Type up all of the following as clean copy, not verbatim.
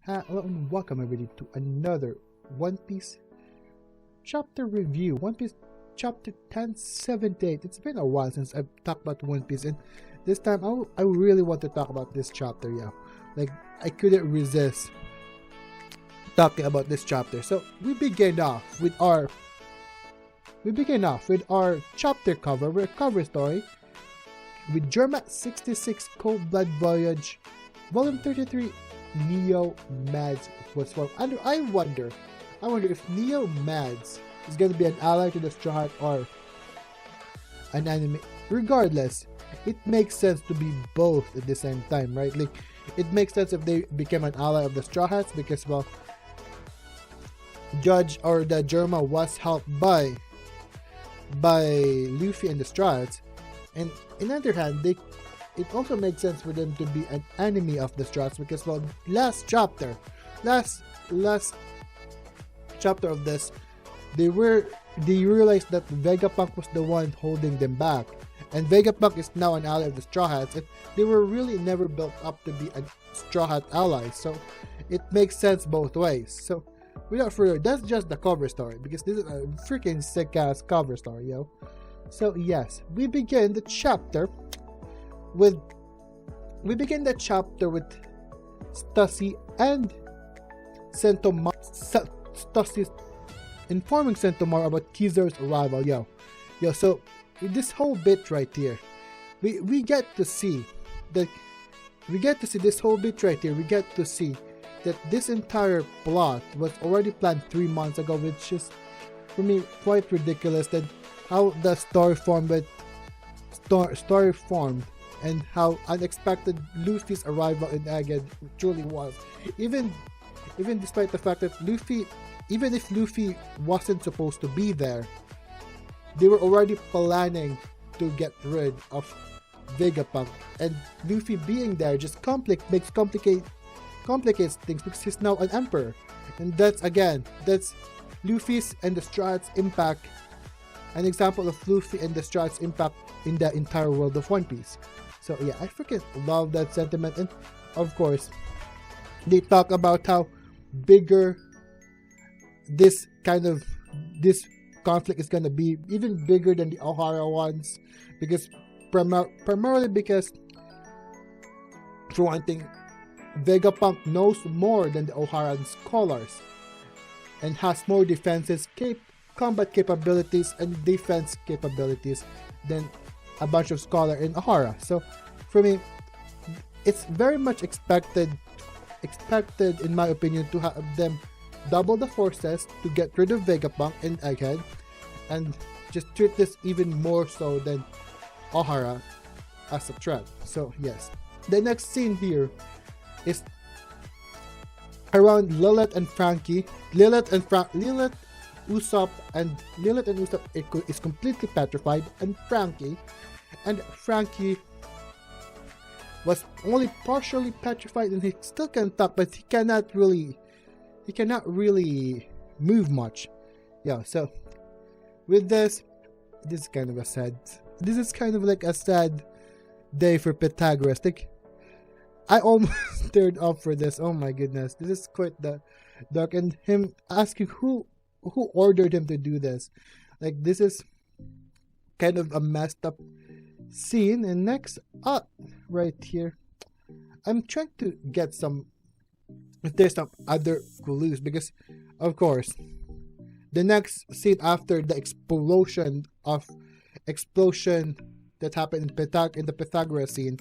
Hello and welcome everybody to another One Piece chapter review. One Piece chapter 1078. It's been a while since I've talked about One Piece, and this time I really want to talk about this chapter. Yeah, like I couldn't resist talking about this chapter. So we begin off with our chapter cover story with Germa 66 Cold Blood Voyage, Volume 33. Neo Mads was formed. And I wonder if Neo Mads is going to be an ally to the Straw Hat or an enemy. Regardless, it makes sense to be both at the same time, right? Like, it makes sense if they became an ally of the Straw Hats because, well, Judge or the Germa was helped by Luffy and the Straw Hats, and on the other hand, it also makes sense for them to be an enemy of the Straw Hats because, well, last chapter of this, they realized that Vegapunk was the one holding them back, and Vegapunk is now an ally of the Straw Hats, and they were really never built up to be a Straw Hat ally, so it makes sense both ways. So without further, that's just the cover story because this is a freaking sick ass cover story, yo. So yes, we begin the chapter with Stussy and Stussy informing Sentomar about Kizaru's arrival, yo. So this whole bit right here, we get to see this whole bit right here. We get to see that this entire plot was already planned 3 months ago, which is for me quite ridiculous. That how the story formed and how unexpected Luffy's arrival in Egghead truly was. Even despite the fact that even if Luffy wasn't supposed to be there, they were already planning to get rid of Vegapunk, and Luffy being there just complicates things because he's now an emperor, and that's Luffy's and the Straw Hats' impact. An example of Luffy and the Straw Hats' impact in the entire world of One Piece. So yeah, I freaking love that sentiment, and of course, they talk about how bigger this conflict is gonna be, even bigger than the Ohara ones, because primarily because, for one thing, Vegapunk knows more than the Ohara scholars, and has more combat capabilities and defense capabilities than a bunch of scholar in Ohara. So for me, it's very much expected in my opinion to have them double the forces to get rid of Vegapunk and Egghead, and just treat this even more so than Ohara as a threat. So yes, the next scene here is around Lilith and Frankie. Lilith and Usopp is completely petrified, and Frankie was only partially petrified, and he still can talk, but he cannot really move much. Yeah, so with this is kind of like a sad day for Pythagoras. Like, I almost teared up for this. Oh my goodness, this is quite the dark, and him asking who ordered him to do this. Like, this is kind of a messed up scene. And next up right here, I'm trying to get if there's some other clues, because of course the next scene after the explosion that happened in the Pythagoras scene,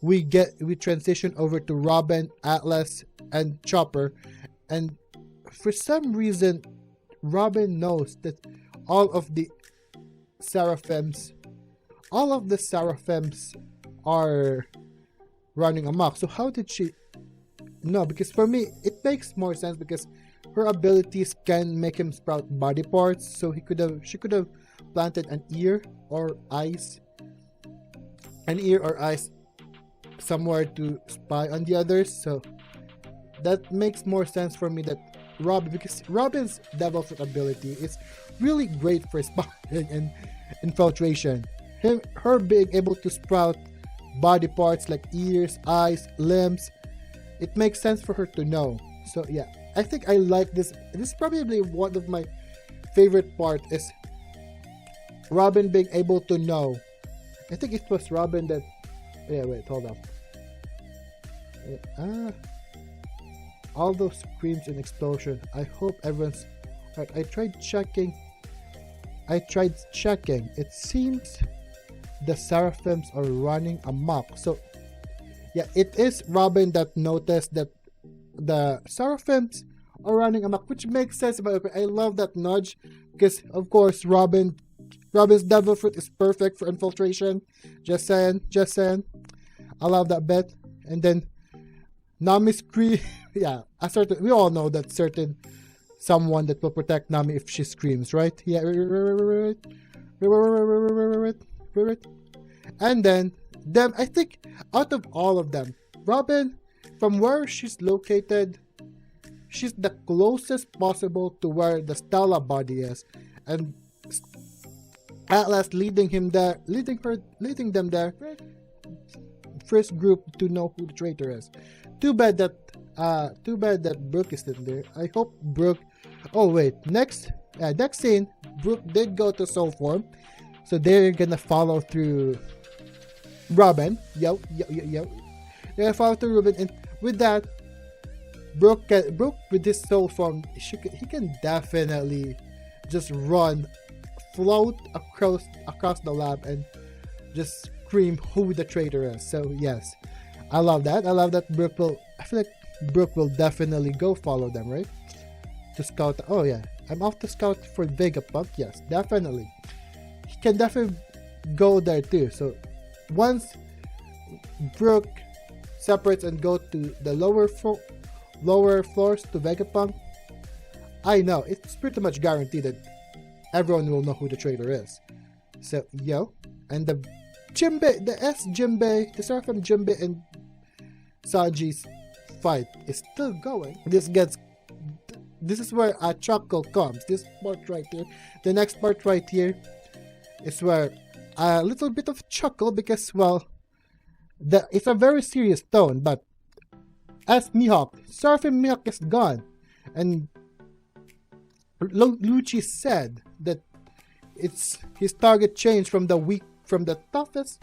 we transition over to Robin, Atlas, and Chopper, and for some reason Robin knows that all of the seraphims are running amok. So how did she know? Because for me it makes more sense, because her abilities can make him sprout body parts, so she could have planted an ear or eyes somewhere to spy on the others. So that makes more sense for me, that because Robin's devil fruit ability is really great for spying and infiltration. Her being able to sprout body parts like ears, eyes, limbs, it makes sense for her to know. So yeah, I think I like this. This is probably one of my favorite part is Robin being able to know. I think it was Robin that. Yeah, wait, hold up. All those screams and explosion. I hope everyone's right. I tried checking. It seems the Seraphims are running amok. So yeah, it is Robin that noticed that the Seraphims are running amok, which makes sense. But I love that nudge because, of course, Robin's devil fruit is perfect for infiltration. Just saying. I love that bit. And then Nami's scream. Yeah, we all know that certain someone that will protect Nami if she screams, right? Yeah, right. And then I think out of all of them, Robin, from where she's located, she's the closest possible to where the Stella body is, and Atlas leading them there. First group to know who the traitor is. Too bad that Brooke is still there. I hope Brooke. Oh wait, next scene, Brooke did go to soul form, so they're gonna follow through Robin. Yo. They're gonna follow through Robin, and with that, Brooke with this soul form, he can definitely just float across the lab and just scream who the traitor is. So yes, I love that. I feel like Brooke will definitely go follow them, right? To scout. Oh yeah, I'm off to scout for Vegapunk. Yes, definitely. He can definitely go there too. So once Brooke separates and go to the lower floors to Vegapunk, I know it's pretty much guaranteed that everyone will know who the traitor is. So yo, and the Seraphim Jinbei and Sanji's fight is still going. This is where a chuckle comes. This part right here. The next part right here is where a little bit of chuckle because, well, it's a very serious tone, but as Seraphim Mihawk is gone, and Lucci said that it's his target changed from the toughest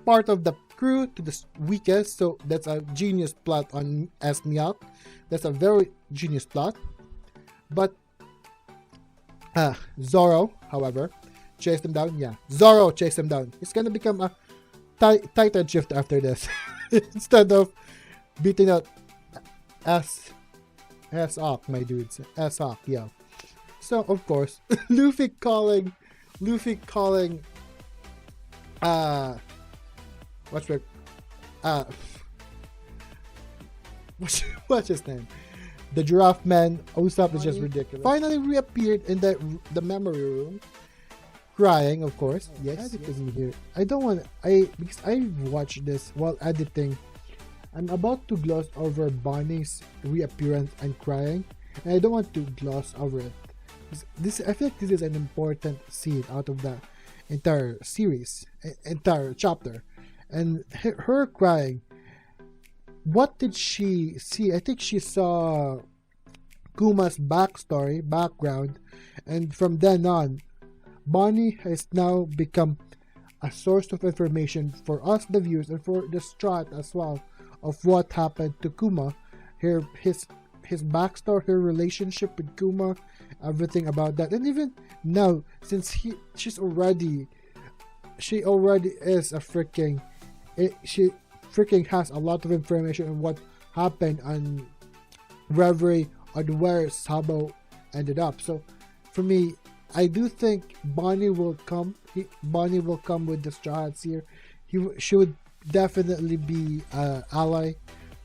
part of the crew to the weakest. So that's a genius plot on as Mihawk. That's a very genius plot. But Zoro, however, chased him down. Yeah, Zoro chased him down. He's gonna become a Titan shift after this, instead of beating out S-Hawk, my dudes. S-Hawk, yeah. So of course, Luffy calling what's his name? The Giraffe Man. Usopp is just ridiculous. Finally reappeared in the memory room, crying, of course. Yes, because here. Because I watched this while editing. I'm about to gloss over Bonnie's reappearance and crying, and I don't want to gloss over it. I feel like this is an important scene out of the entire series, entire chapter, and her crying. What did she see? I think she saw Kuma's background, and from then on, Bonnie has now become a source of information for us, the viewers, and for the Strat as well, of what happened to Kuma, his backstory, her relationship with Kuma, everything about that, and even now, since she already is a freaking, she freaking has a lot of information on what happened on Reverie, on where Sabo ended up. So for me, I do think Bonnie will come. Bonnie will come with the Straws here. She would definitely be an ally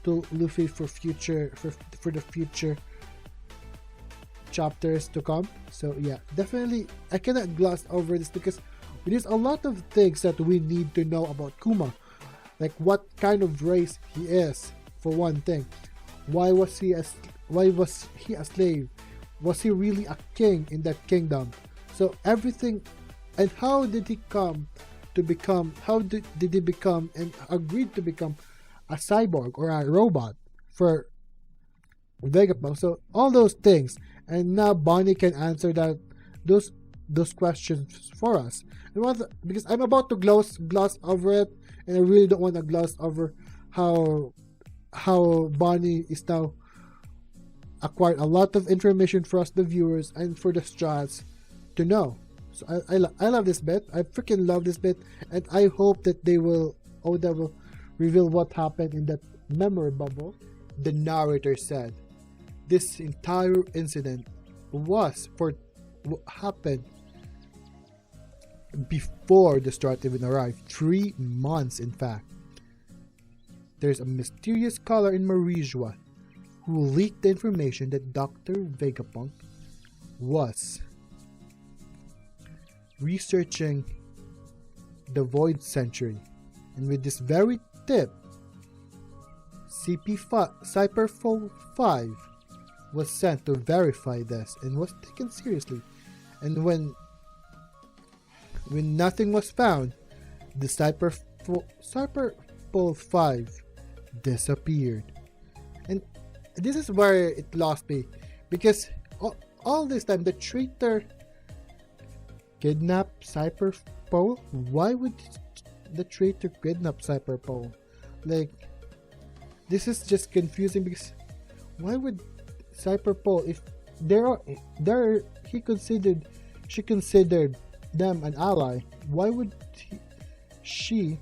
to Luffy for the future chapters to come. So yeah, definitely I cannot gloss over this because there's a lot of things that we need to know about Kuma, like what kind of race he is, for one thing. Why was he a slave? Was he really a king in that kingdom? So everything, and how did he come to become? How did he become and agreed to become a cyborg or a robot for Vegapunk. So all those things, and now Bonnie can answer those questions for us. Because I'm about to gloss over it, and I really don't want to gloss over how Bonnie is now acquired a lot of information for us, the viewers, and for the Strats to know. So I love this bit. I freaking love this bit, and I hope that Oda will reveal what happened in that memory bubble. The narrator said, "This entire incident happened before the Strat even arrived. 3 months, in fact. There's a mysterious caller in Marijua who leaked the information that Dr. Vegapunk was researching the Void Century, and with this very tip, Cyberphone 5 was sent to verify this and was taken seriously. And when nothing was found, the Cyberphone 5 disappeared." And this is where it lost me, because all this time the traitor kidnapped Cyberphone. Why would the traitor kidnap Cyberphone? Like, this is just confusing, because why would Cyberphone, if she considered them an ally, why would she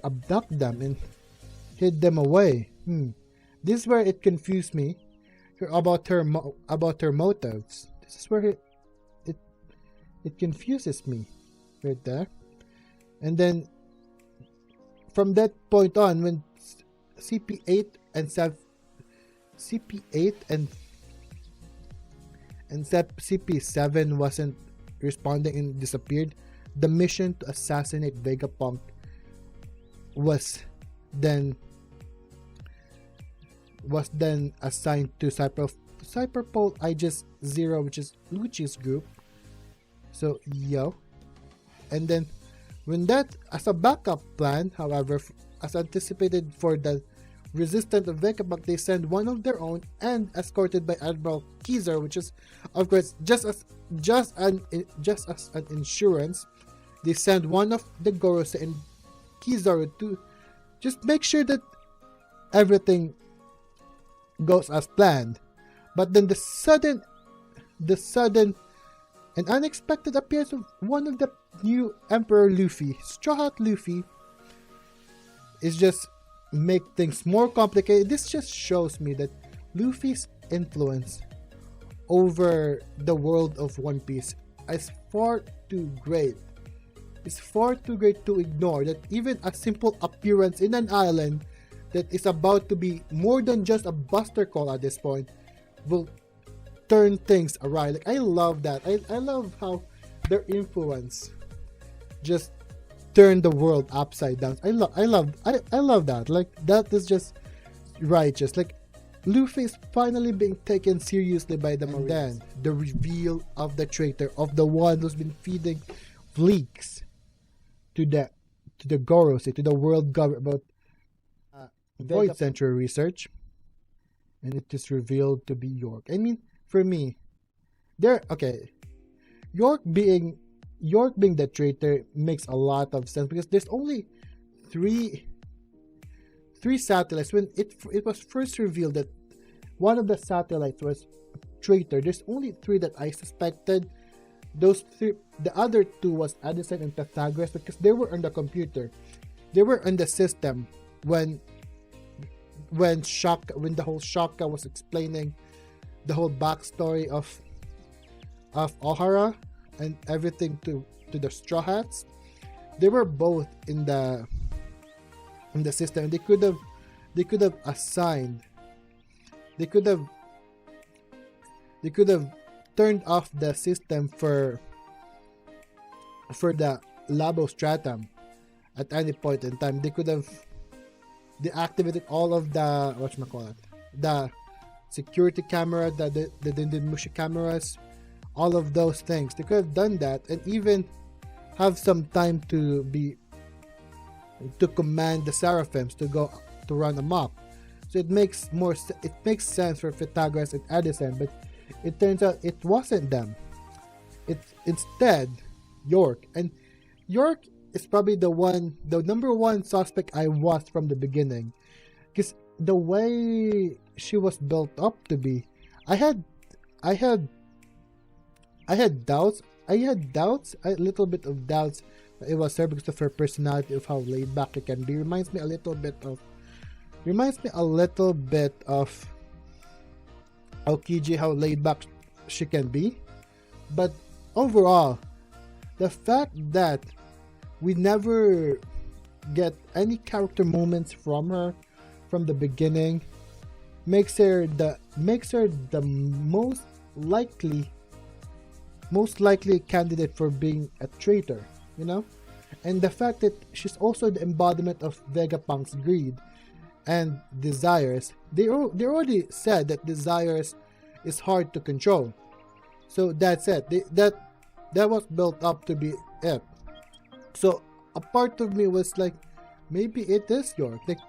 abduct them and hid them away? This is where it confused me about her motives. This is where it confuses me right there. And then from that point on, when CP8 and CP7 wasn't responding and disappeared, the mission to assassinate Vegapunk was then assigned to Cyberpole I-0, which is Lucci's group. So and then when that, as a backup plan, however, as anticipated for the resistance of Vegapunk, they send one of their own, and escorted by Admiral Kizaru, which is, of course, just as an insurance, they send one of the Gorosei and Kizaru to just make sure that everything goes as planned. But then the sudden and unexpected appearance of one of the new Emperor Luffy, Straw Hat Luffy, is just make things more complicated. This just shows me that Luffy's influence over the world of One Piece is far too great. It's far too great to ignore that even a simple appearance in an island that is about to be more than just a buster call at this point will turn things around. Like, I love that. I love how their influence just turned the world upside down. I love that. Like, that is just righteous. Like, Luffy is finally being taken seriously by the Marines. And then the reveal of the traitor, of the one who's been feeding leaks to the Gorosei, to the world government about Void Century research, and it is revealed to be York. I mean, for me, York being the traitor makes a lot of sense, because there's only three satellites. When it was first revealed that one of the satellites was a traitor, there's only 3 that I suspected. Those 3, the other 2 was Addison and Pythagoras, because they were on the computer, they were on the system when the whole Shaka was explaining the whole backstory of Ohara and everything to the Straw Hats. They were both in the system. They could have assigned. They could have turned off the system for the Labo Stratum at any point in time. They could have deactivated all of the the security camera, the Mushi cameras, all of those things. They could have done that, and even have some time to command the Seraphims to to run amok. So it makes sense for Pythagoras and Edison, but it turns out it wasn't them. It's instead York. And York is probably the number one suspect I was from the beginning. Because the way she was built up to be, I had doubts. A little bit of doubts that it was her because of her personality, of how laid back it can be. Reminds me a little bit of Aokiji, how laid back she can be. But overall, the fact that we never get any character moments from her from the beginning makes her the most likely candidate for being a traitor, you know? And the fact that she's also the embodiment of Vegapunk's greed and desires. They already said that desires is hard to control. So that's it. That was built up to be it. So a part of me was like, maybe it is York. Like,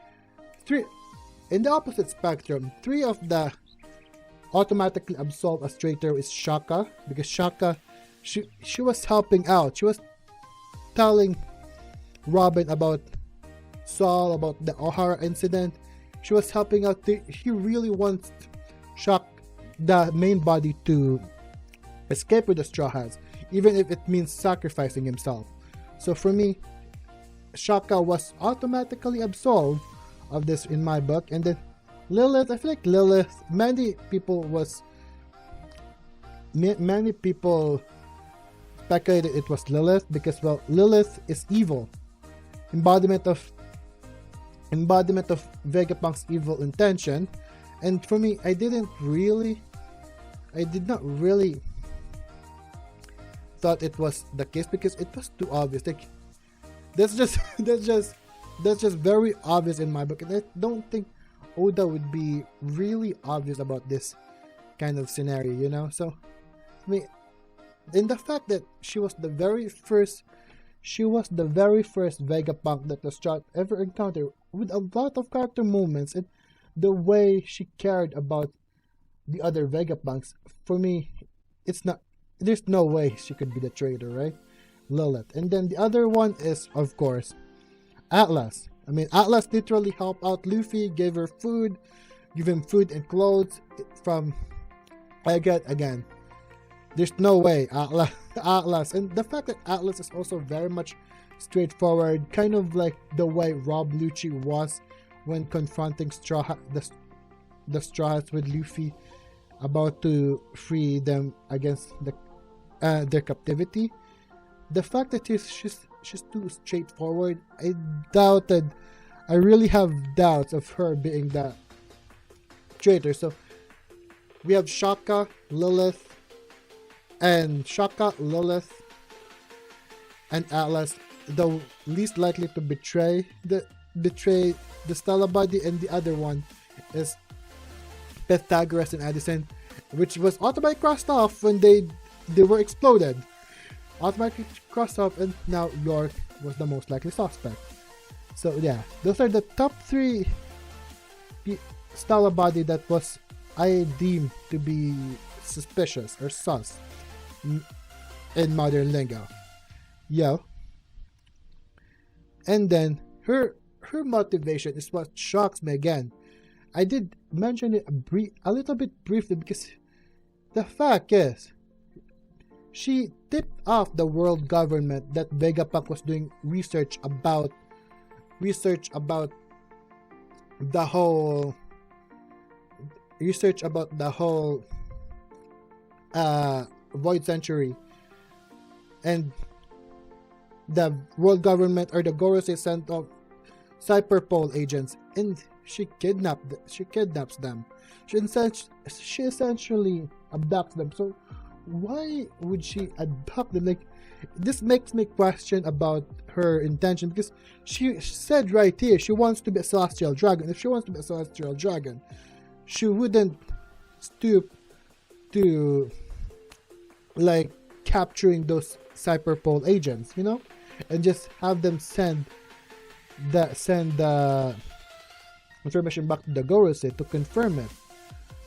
in the opposite spectrum, 3 of the automatically absolved as traitor is Shaka, because Shaka, she was helping out. She was telling Robin about Saul, about the O'Hara incident. She was helping out. He really wants the main body to escape with the Straw Hats, even if it means sacrificing himself. So for me, Shaka was automatically absolved of this in my book. And then Lilith, I feel like Lilith, many people speculated it was Lilith because, well, Lilith is evil, embodiment of Vegapunk's evil intention. And for me, I did not really thought it was the case because it was too obvious. Like, that's just very obvious in my book, and I don't think Oda would be really obvious about this kind of scenario, you know? So, I mean, in the fact that she was the very first Vegapunk that the Straw ever encountered, with a lot of character moments, and the way she cared about the other Vegapunks, for me, there's no way she could be the traitor, right? Lilith. And then the other one is, of course, Atlas. I mean, Atlas literally helped out Luffy, give him food and clothes from, again, there's no way Atlas, and the fact that Atlas is also very much straightforward, kind of like the way Rob Lucci was when confronting the Straw Hats with Luffy, about to free them against their captivity. The fact that she's too straightforward, I really have doubts of her being the traitor. So we have Shaka, Lilith, and Atlas, the least likely to betray the Stella body, and the other one is Pythagoras and Edison, which was automatically crossed off when they were exploded. Automatically crossed off, and now York was the most likely suspect. So yeah, those are the top 3 Stella body that was I deemed to be suspicious or sus in modern lingo. Yeah. And then her motivation is what shocks me again. I did mention it a little bit briefly because the fact is, she tipped off the world government that Vegapunk was doing research about the whole Void Century, and the world government, or the Gorosei, sent off Cyberpole agents, and she kidnaps them. She essentially abducts them. So why would she abduct them? Like, this makes me question about her intention, because she said right here she wants to be a celestial dragon. If she wants to be a celestial dragon, she wouldn't stoop to like capturing those Cyberpole agents, you know, and just have them send information back to the Gorosei to confirm it.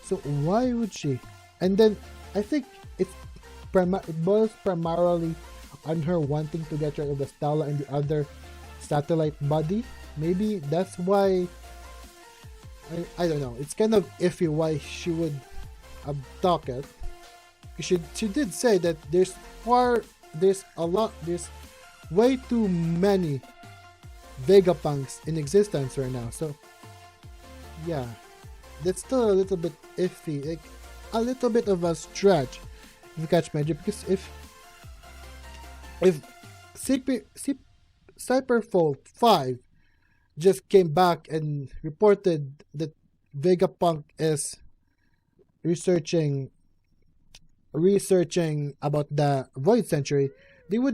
So why would she? And then I think it boils primarily on her wanting to get rid of the Stella and the other satellite body. Maybe that's why. I don't know. It's kind of iffy why she would abduct it. She did say that there's way too many Vegapunks in existence right now. So yeah, that's still a little bit iffy, like a little bit of a stretch if you catch my drift. Because if Cyberfold 5 just came back and reported that Vegapunk is researching about the Void Century,